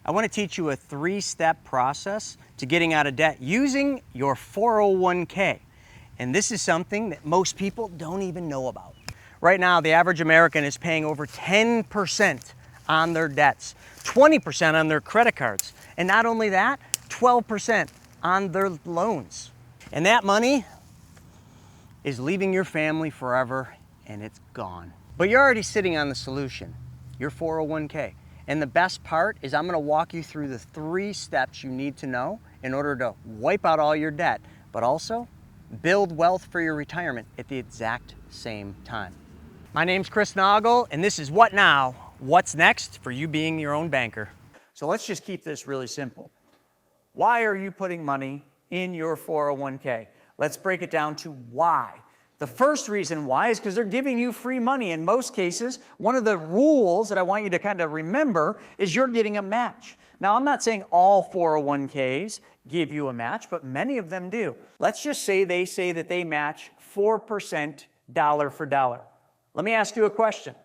I want to teach you a 3-step process to getting out of debt using your 401k. And this is something that most people don't even know about. Right now, the average American is paying over 10% on their debts, 20% on their credit cards, and not only that, 12% on their loans. And that money is leaving your family forever, and it's gone. But you're already sitting on the solution, your 401k. And the best part is I'm gonna walk you through the 3 steps you need to know in order to wipe out all your debt, but also build wealth for your retirement at the exact same time. My name's Chris Naugle, and this is What Now? What's next for you being your own banker? So let's just keep this really simple. Why are you putting money in your 401k? Let's break it down to why. The first reason why is because they're giving you free money. In most cases, one of the rules that I want you to kind of remember is you're getting a match. Now, I'm not saying all 401ks give you a match, but many of them do. Let's just say that they match 4% dollar for dollar. Let me ask you a question.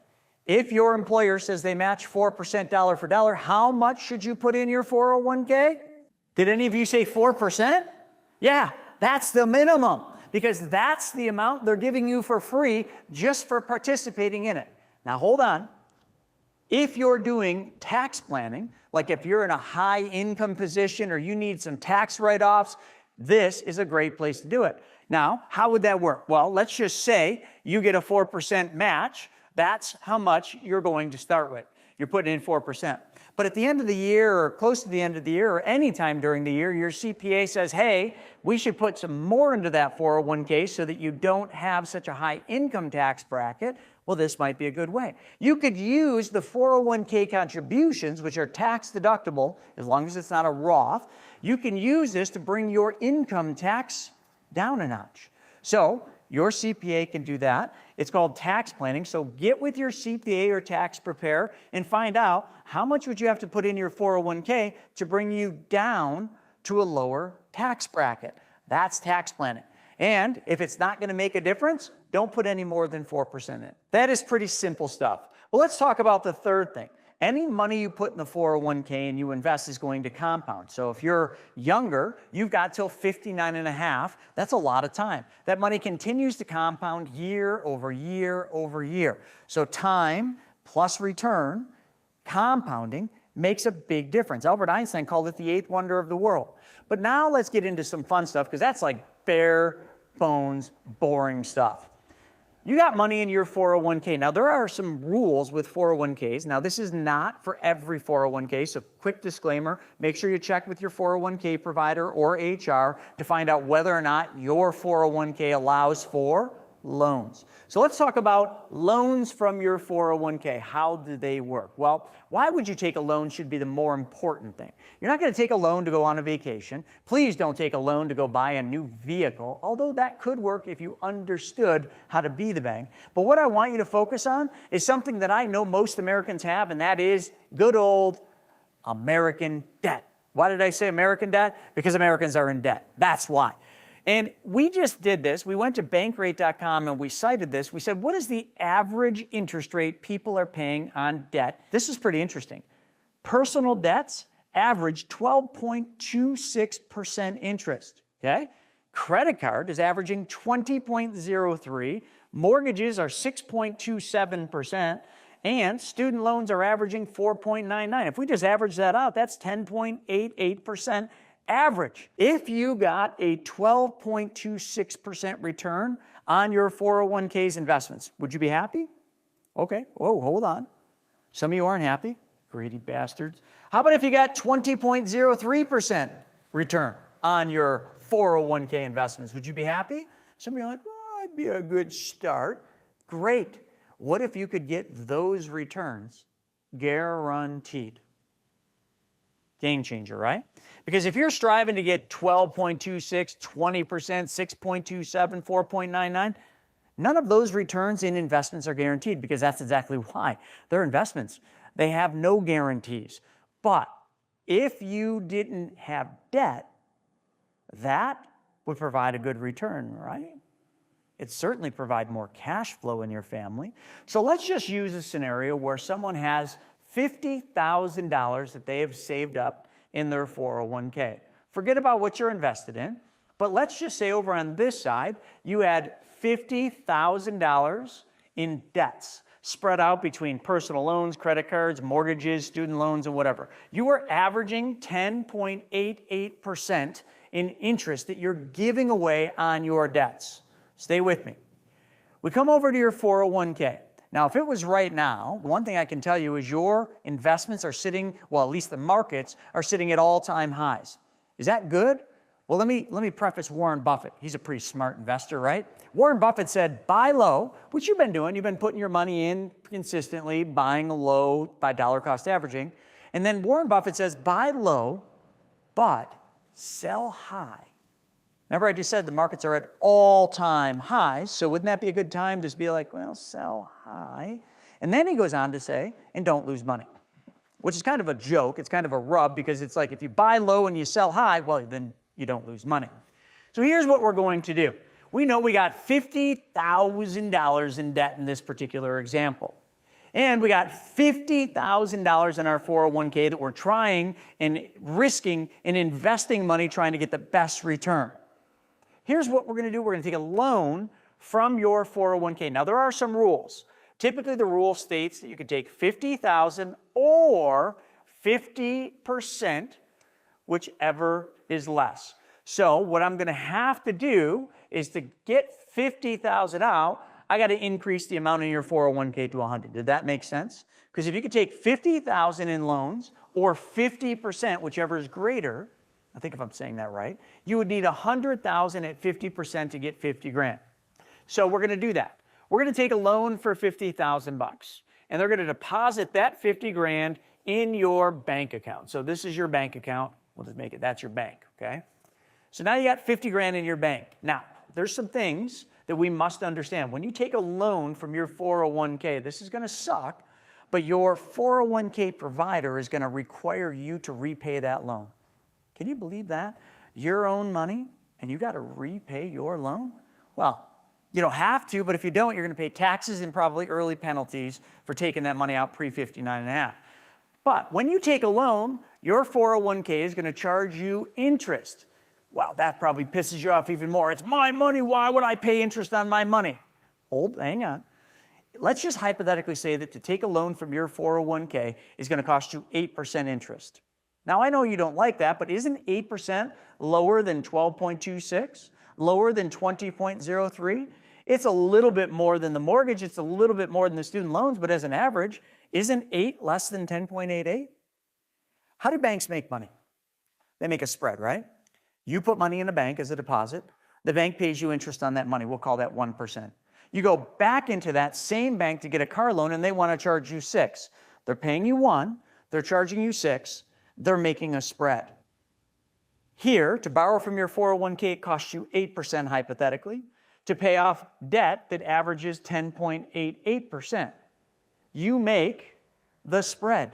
If your employer says they match 4% dollar for dollar, how much should you put in your 401k? Did any of you say 4%? Yeah, that's the minimum, because that's the amount they're giving you for free just for participating in it. Now hold on. If you're doing tax planning, like if you're in a high income position or you need some tax write-offs, this is a great place to do it. Now, how would that work? Well, let's just say you get a 4% match. That's how much you're going to start with. You're putting in 4%. But at the end of the year, or close to the end of the year, or any time during the year, your CPA says, hey, we should put some more into that 401k so that you don't have such a high income tax bracket. Well, this might be a good way. You could use the 401k contributions, which are tax deductible, as long as it's not a Roth. You can use this to bring your income tax down a notch. So your CPA can do that. It's called tax planning. So get with your CPA or tax preparer and find out how much would you have to put in your 401k to bring you down to a lower tax bracket. That's tax planning. And if it's not going to make a difference, don't put any more than 4% in. That is pretty simple stuff. Well, let's talk about the third thing. Any money you put in the 401k and you invest is going to compound. So if you're younger, you've got till 59 and a half. That's a lot of time. That money continues to compound year over year over year. So time plus return, compounding, makes a big difference. Albert Einstein called it the 8th wonder of the world. But now let's get into some fun stuff, because that's like bare bones, boring stuff. You got money in your 401k. Now, there are some rules with 401ks. Now, this is not for every 401k, so quick disclaimer, make sure you check with your 401k provider or HR to find out whether or not your 401k allows for loans. So let's talk about loans from your 401k. How do they work? Well, why would you take a loan should be the more important thing. You're not going to take a loan to go on a vacation. Please don't take a loan to go buy a new vehicle, although that could work if you understood how to be the bank. But what I want you to focus on is something that I know most Americans have, and that is good old American debt. Why did I say American debt? Because Americans are in debt. That's why. And we just did this. We went to bankrate.com and we cited this. We said, what is the average interest rate people are paying on debt? This is pretty interesting. Personal debts average 12.26% interest, okay? Credit card is averaging 20.03%. Mortgages are 6.27%. And student loans are averaging 4.99%. If we just average that out, that's 10.88% average. If you got a 12.26% return on your 401k's investments, would you be happy? Okay, whoa, hold on. Some of you aren't happy, greedy bastards. How about if you got 20.03% return on your 401k investments? Would you be happy? Some of you are like, well, that'd be a good start. Great. What if you could get those returns guaranteed? Game changer, right? Because if you're striving to get 12.26, 20%, 6.27, 4.99, none of those returns in investments are guaranteed, because that's exactly why. They're investments. They have no guarantees. But if you didn't have debt, that would provide a good return, right? It'd certainly provide more cash flow in your family. So let's just use a scenario where someone has $50,000 that they have saved up in their 401k. Forget about what you're invested in, but let's just say over on this side, you had $50,000 in debts spread out between personal loans, credit cards, mortgages, student loans, and whatever. You are averaging 10.88% in interest that you're giving away on your debts. Stay with me. We come over to your 401k. Now, if it was right now, one thing I can tell you is your investments are sitting, well, at least the markets are sitting at all-time highs. Is that good? Well, let me preface Warren Buffett. He's a pretty smart investor, right? Warren Buffett said, buy low, which you've been doing. You've been putting your money in consistently, buying low by dollar cost averaging. And then Warren Buffett says, buy low, but sell high. Remember I just said the markets are at all-time highs, so wouldn't that be a good time to be like, well, sell high? And then he goes on to say, and don't lose money, which is kind of a joke. It's kind of a rub because it's like if you buy low and you sell high, well, then you don't lose money. So here's what we're going to do. We know we got $50,000 in debt in this particular example. And we got $50,000 in our 401k that we're trying and risking and investing money trying to get the best return. Here's what we're going to do. We're going to take a loan from your 401k. Now, there are some rules. Typically, the rule states that you can take $50,000 or 50%, whichever is less. So what I'm going to have to do is to get $50,000 out, I got to increase the amount in your 401k to 100. Did that make sense? Because if you could take $50,000 in loans or 50%, whichever is greater, I think if I'm saying that right, you would need $100,000 at 50% to get 50 grand. So we're going to do that. We're going to take a loan for $50,000 and they're going to deposit that 50 grand in your bank account. So this is your bank account. We'll just make it, that's your bank, okay? So now you got 50 grand in your bank. Now, there's some things that we must understand. When you take a loan from your 401k, this is going to suck, but your 401k provider is going to require you to repay that loan. Can you believe that? Your own money, and you got to repay your loan? Well, you don't have to, but if you don't, you're going to pay taxes and probably early penalties for taking that money out pre-59.5. But when you take a loan, your 401k is going to charge you interest. Well, that probably pisses you off even more. It's my money. Why would I pay interest on my money? Hang on. Let's just hypothetically say that to take a loan from your 401k is going to cost you 8% interest. Now, I know you don't like that, but isn't 8% lower than 12.26? Lower than 20.03? It's a little bit more than the mortgage. It's a little bit more than the student loans, but as an average, isn't 8 less than 10.88? How do banks make money? They make a spread, right? You put money in a bank as a deposit. The bank pays you interest on that money. We'll call that 1%. You go back into that same bank to get a car loan and they want to charge you 6. They're paying you 1. They're charging you 6. They're making a spread. Here, to borrow from your 401k, it costs you 8% hypothetically. To pay off debt that averages 10.88%. You make the spread,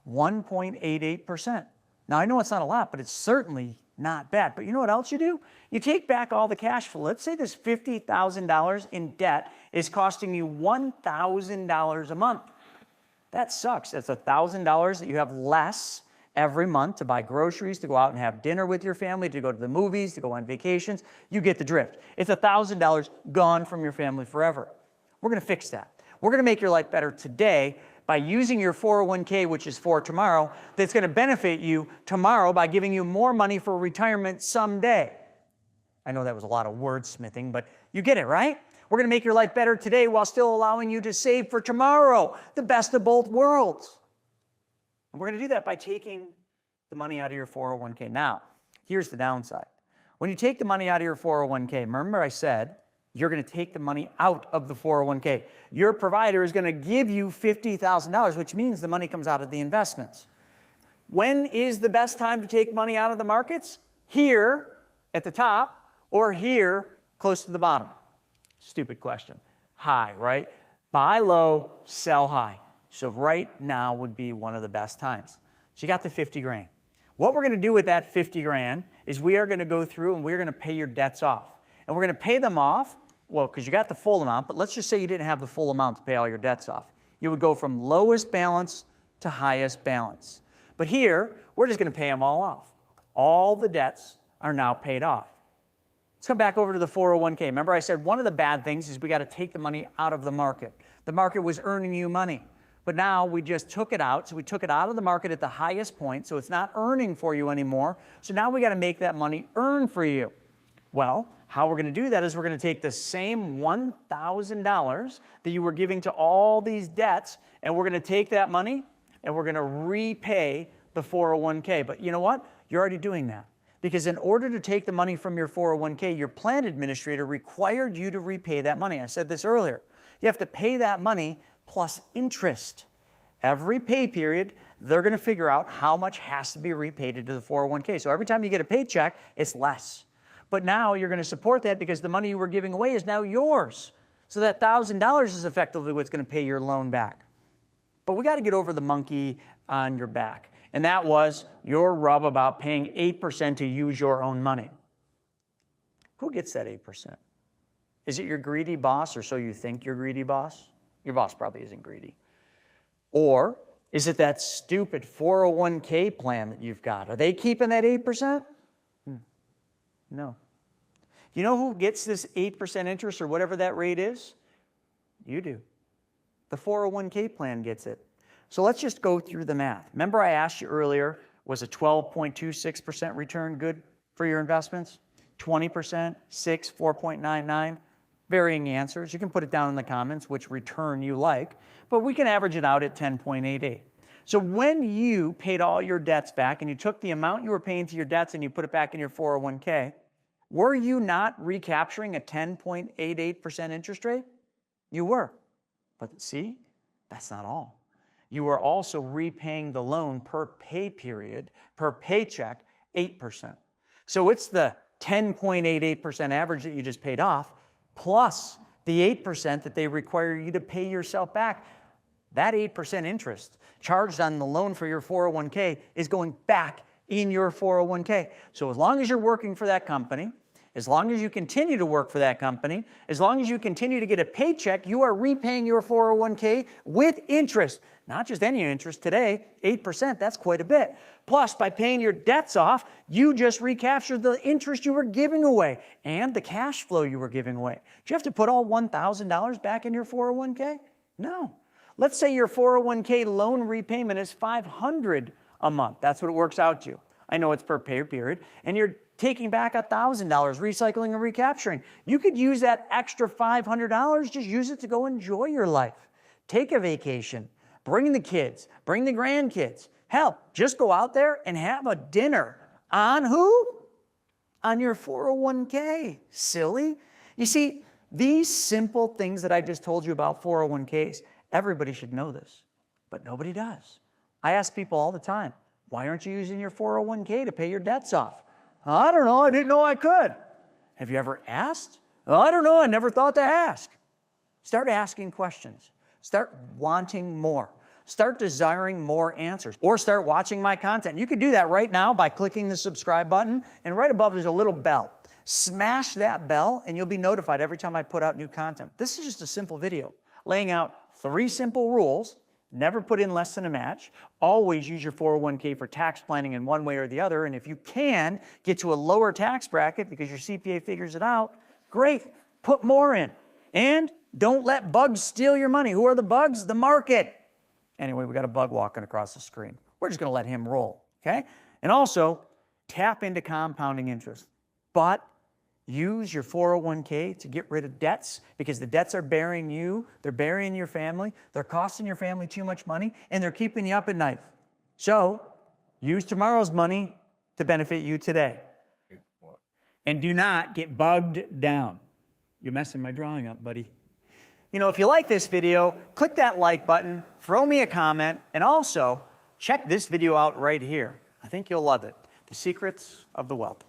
1.88%. Now, I know it's not a lot, but it's certainly not bad. But you know what else you do? You take back all the cash flow. Let's say this $50,000 in debt is costing you $1,000 a month. That sucks. That's $1,000 that you have less every month to buy groceries, to go out and have dinner with your family, to go to the movies, to go on vacations. You get the drift. It's $1,000 gone from your family forever. We're going to fix that. We're going to make your life better today by using your 401k, which is for tomorrow, that's going to benefit you tomorrow by giving you more money for retirement someday. I know that was a lot of wordsmithing, but you get it, right? We're going to make your life better today while still allowing you to save for tomorrow, the best of both worlds. And we're going to do that by taking the money out of your 401k. Now, here's the downside. When you take the money out of your 401k, remember I said you're going to take the money out of the 401k. Your provider is going to give you $50,000, which means the money comes out of the investments. When is the best time to take money out of the markets? Here at the top or here close to the bottom? Stupid question. High, right? Buy low, sell high. So right now would be one of the best times. So you got the 50 grand. What we're going to do with that 50 grand is we are going to go through and we're going to pay your debts off. And we're going to pay them off, well, because you got the full amount, but let's just say you didn't have the full amount to pay all your debts off. You would go from lowest balance to highest balance. But here, we're just going to pay them all off. All the debts are now paid off. Let's come back over to the 401k. Remember I said one of the bad things is we got to take the money out of the market. The market was earning you money, but now we just took it out. So we took it out of the market at the highest point, so it's not earning for you anymore. So now we got to make that money earn for you. Well, how we're going to do that is we're going to take the same $1,000 that you were giving to all these debts, and we're going to take that money and we're going to repay the 401k. But you know what? You're already doing that. Because in order to take the money from your 401k, your plan administrator required you to repay that money. I said this earlier. You have to pay that money plus interest. Every pay period, they're going to figure out how much has to be repaid into the 401k. So every time you get a paycheck, it's less. But now you're going to support that because the money you were giving away is now yours. So that $1,000 is effectively what's going to pay your loan back. But we got to get over the monkey on your back. And that was your rub about paying 8% to use your own money. Who gets that 8%? Is it your greedy boss, or so you think your greedy boss? Your boss probably isn't greedy. Or is it that stupid 401k plan that you've got? Are they keeping that 8%? No. You know who gets this 8% interest or whatever that rate is? You do. The 401k plan gets it. So let's just go through the math. Remember I asked you earlier, was a 12.26% return good for your investments? 20%, 6, 4.99, varying answers. You can put it down in the comments which return you like, but we can average it out at 10.88. So when you paid all your debts back and you took the amount you were paying to your debts and you put it back in your 401k, were you not recapturing a 10.88% interest rate? You were. But see, that's not all. You are also repaying the loan per pay period, per paycheck, 8%. So it's the 10.88% average that you just paid off, plus the 8% that they require you to pay yourself back. That 8% interest charged on the loan for your 401k is going back in your 401k. So as long as you're working for that company, as long as you continue to work for that company, as long as you continue to get a paycheck, you are repaying your 401k with interest. Not just any interest today, 8%, that's quite a bit. Plus, by paying your debts off, you just recaptured the interest you were giving away and the cash flow you were giving away. Do you have to put all $1,000 back in your 401k? No. Let's say your 401k loan repayment is $500 a month. That's what it works out to. I know it's per pay period. And you're taking back $1,000, recycling and recapturing. You could use that extra $500, just use it to go enjoy your life. Take a vacation, bring the kids, bring the grandkids. Hell, just go out there and have a dinner. On who? On your 401k, silly. You see, these simple things that I just told you about 401ks, everybody should know this, but nobody does. I ask people all the time, why aren't you using your 401k to pay your debts off? I don't know, I didn't know I could. Have you ever asked? I don't know, I never thought to ask. Start asking questions. Start wanting more. Start desiring more answers. Or start watching my content. You can do that right now by clicking the subscribe button, and right above there's a little bell. Smash that bell and you'll be notified every time I put out new content. This is just a simple video laying out 3 simple rules. Never put in less than a match. Always use your 401k for tax planning in one way or the other. And if you can get to a lower tax bracket because your CPA figures it out, great, put more in. And don't let bugs steal your money. Who are the bugs? The market. Anyway, we got a bug walking across the screen. We're just going to let him roll, okay? And also, tap into compounding interest. But use your 401k to get rid of debts because the debts are burying you, they're burying your family, they're costing your family too much money, and they're keeping you up at night. So, use tomorrow's money to benefit you today. And do not get bugged down. You're messing my drawing up, buddy. You know, if you like this video, click that like button, throw me a comment, and also check this video out right here. I think you'll love it. The Secrets of the Wealth.